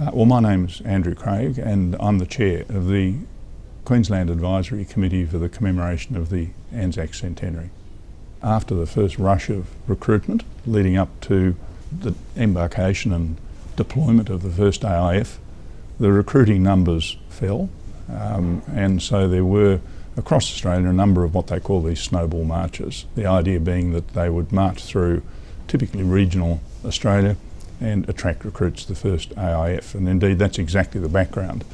Well, my name's Andrew Craig and I'm the chair of the Queensland Advisory Committee for the commemoration of the Anzac Centenary. After the first rush of recruitment leading up to the embarkation and deployment of the first AIF, the recruiting numbers fell, and so there were across Australia a number of what they call these snowball marches, the idea being that they would march through typically regional Australia and attract recruits to the first AIF, and indeed that's exactly the background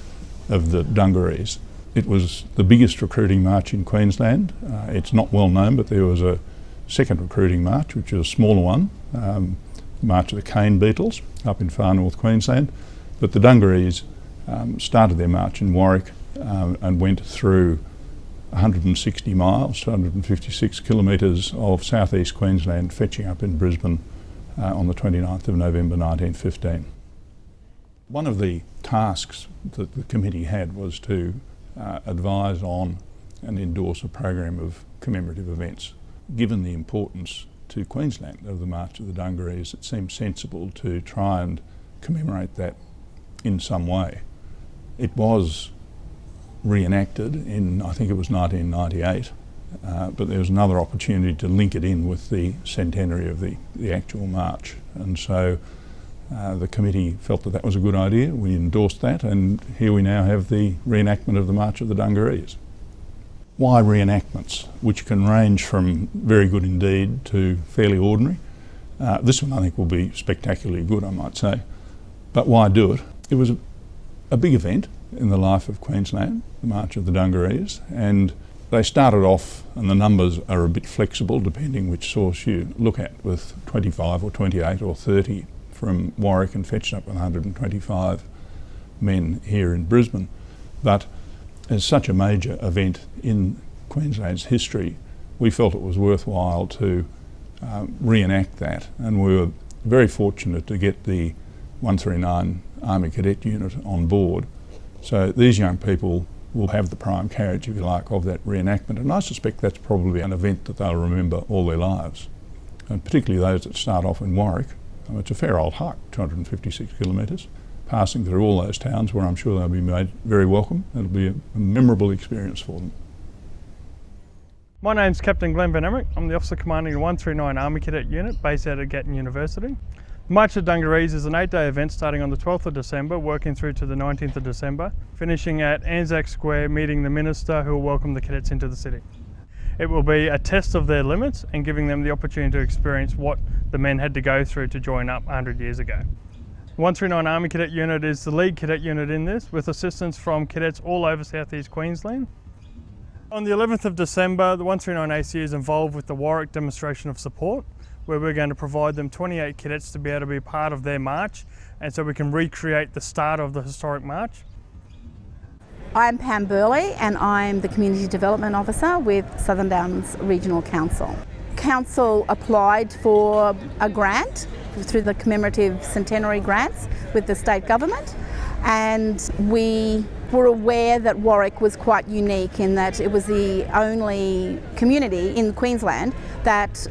of the Dungarees. It was the biggest recruiting march in Queensland. It's not well known, but there was a second recruiting march, which was a smaller one, March of the Cane Beetles up in far north Queensland. But the Dungarees started their march in Warwick and went through 160 miles, 256 kilometres of southeast Queensland, fetching up in Brisbane on the 29th of November 1915. One of the tasks that the committee had was to advise on and endorse a program of commemorative events. Given the importance to Queensland of the March of the Dungarees, it seemed sensible to try and commemorate that in some way. It was re-enacted in, I think it was 1998, but there was another opportunity to link it in with the centenary of the actual march, and so the committee felt that that was a good idea. We endorsed that, and here we now have the reenactment of the March of the Dungarees. Why reenactments, which can range from very good indeed to fairly ordinary? This one I think will be spectacularly good, I might say. But why do it? It was a big event in the life of Queensland, the March of the Dungarees, and they started off, and the numbers are a bit flexible depending which source you look at, with 25 or 28 or 30 from Warwick and fetched up with 125 men here in Brisbane. But as such a major event in Queensland's history, we felt it was worthwhile to reenact that, and we were very fortunate to get the 139 Army Cadet Unit on board. So these young people will have the prime carriage, if you like, of that reenactment, and I suspect that's probably an event that they'll remember all their lives, and particularly those that start off in Warwick. It's a fair old hike, 256 kilometres, passing through all those towns where I'm sure they'll be made very welcome. It'll be a memorable experience for them. My name's Captain Glen I'm the officer commanding the 139 Army Cadet Unit based out of Gatton University. The March of the Dungarees is an 8-day event starting on the 12th of December, working through to the 19th of December, finishing at Anzac Square, meeting the Minister who will welcome the cadets into the city. It will be a test of their limits and giving them the opportunity to experience what the men had to go through to join up 100 years ago. The 139 Army Cadet Unit is the lead cadet unit in this, with assistance from cadets all over southeast Queensland. On the 11th of December, the 139 AC is involved with the Warwick demonstration of support, where we're going to provide them 28 cadets to be able to be part of their march, and so we can recreate the start of the historic march. I'm Pam Burley and I'm the Community Development Officer with Southern Downs Regional Council. Council applied for a grant through the commemorative centenary grants with the state government, and we were aware that Warwick was quite unique in that it was the only community in Queensland that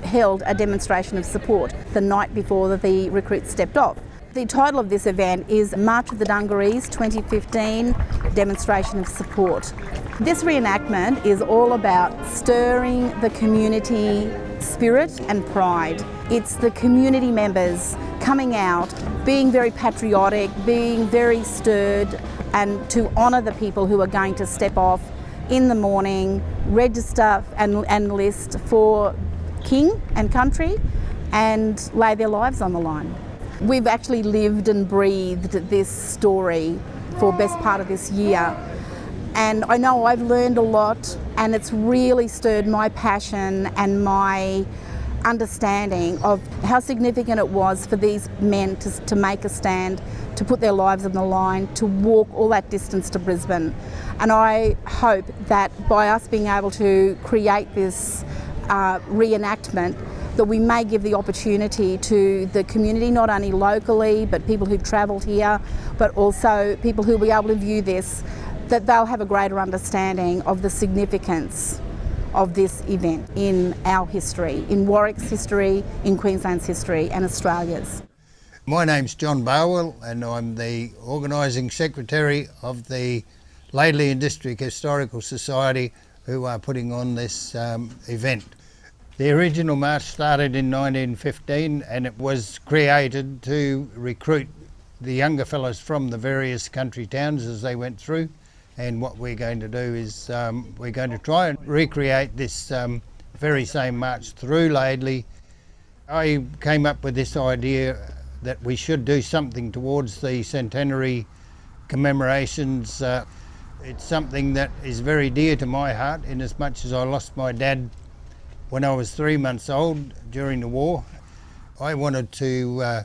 held a demonstration of support the night before the recruits stepped off. The title of this event is March of the Dungarees 2015 Demonstration of Support. This reenactment is all about stirring the community spirit and pride. It's the community members coming out, being very patriotic, being very stirred, and to honour the people who are going to step off in the morning, register and enlist for King and country, and lay their lives on the line. We've actually lived and breathed this story for best part of this year, and I know I've learned a lot, and it's really stirred my passion and my understanding of how significant it was for these men to make a stand, to put their lives on the line, to walk all that distance to Brisbane. And I hope that by us being able to create this reenactment, that we may give the opportunity to the community, not only locally, but people who've travelled here, but also people who will be able to view this, that they'll have a greater understanding of the significance of this event in our history, in Warwick's history, in Queensland's history and Australia's. My name's John Bowel and I'm the organising secretary of the Laidley and District Historical Society who are putting on this event. The original march started in 1915 and it was created to recruit the younger fellows from the various country towns as they went through, and what we're going to do is we're going to try and recreate this very same march through Laidley. I came up with this idea that we should do something towards the centenary commemorations. It's something that is very dear to my heart, in as much as I lost my dad when I was 3 months old during the war. I wanted to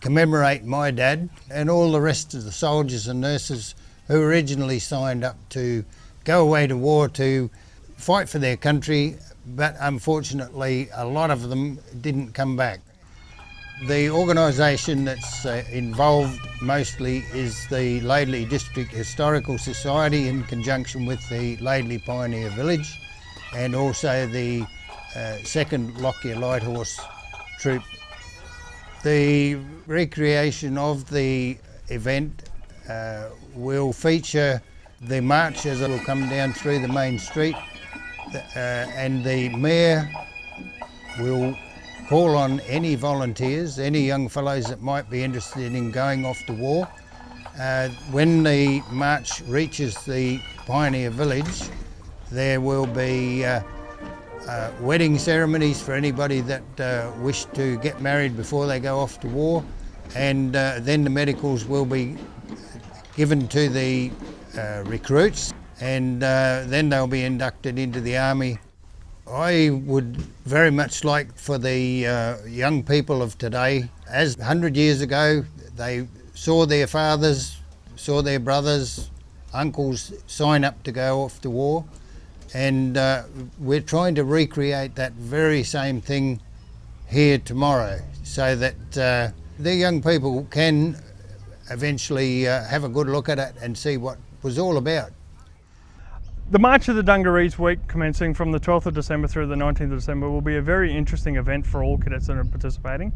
commemorate my dad and all the rest of the soldiers and nurses who originally signed up to go away to war to fight for their country, but unfortunately a lot of them didn't come back. The organisation that's involved mostly is the Laidley District Historical Society in conjunction with the Laidley Pioneer Village and also the 2nd Lockyer Light Horse Troop. The recreation of the event will feature the march as it will come down through the main street, and the Mayor will call on any volunteers, any young fellows that might be interested in going off to war. When the march reaches the Pioneer Village, there will be wedding ceremonies for anybody that wish to get married before they go off to war, and then the medicals will be given to the recruits, and then they'll be inducted into the army. I would very much like for the young people of today, as 100 years ago they saw their fathers, saw their brothers, uncles sign up to go off to war, and we're trying to recreate that very same thing here tomorrow so that the young people can eventually have a good look at it and see what it was all about. The March of the Dungarees week, commencing from the 12th of December through the 19th of December, will be a very interesting event for all cadets that are participating.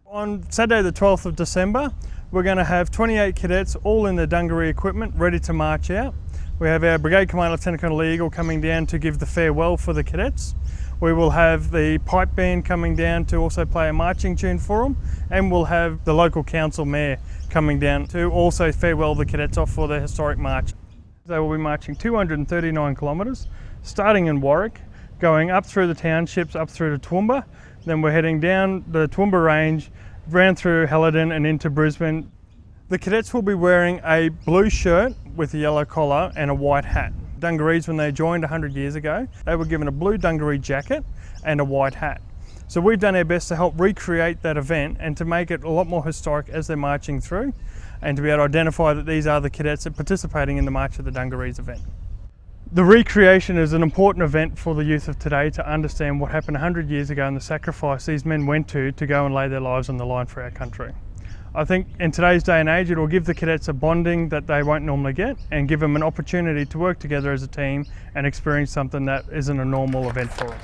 On Saturday the 12th of December, we're going to have 28 cadets all in their Dungaree equipment ready to march out. We have our Brigade Commander Lieutenant Colonel Lee Eagle coming down to give the farewell for the cadets. We will have the pipe band coming down to also play a marching tune for them, and we'll have the local council mayor coming down to also farewell the cadets off for the historic march. They will be marching 239 kilometres, starting in Warwick, going up through the townships, up through to Toowoomba. Then we're heading down the Toowoomba range, round through Helidon and into Brisbane. The cadets will be wearing a blue shirt with a yellow collar and a white hat. Dungarees, when they joined 100 years ago, they were given a blue dungaree jacket and a white hat. So we've done our best to help recreate that event and to make it a lot more historic as they're marching through, and to be able to identify that these are the cadets that are participating in the March of the Dungarees event. The recreation is an important event for the youth of today to understand what happened 100 years ago and the sacrifice these men went to go and lay their lives on the line for our country. I think in today's day and age it will give the cadets a bonding that they won't normally get and give them an opportunity to work together as a team and experience something that isn't a normal event for them.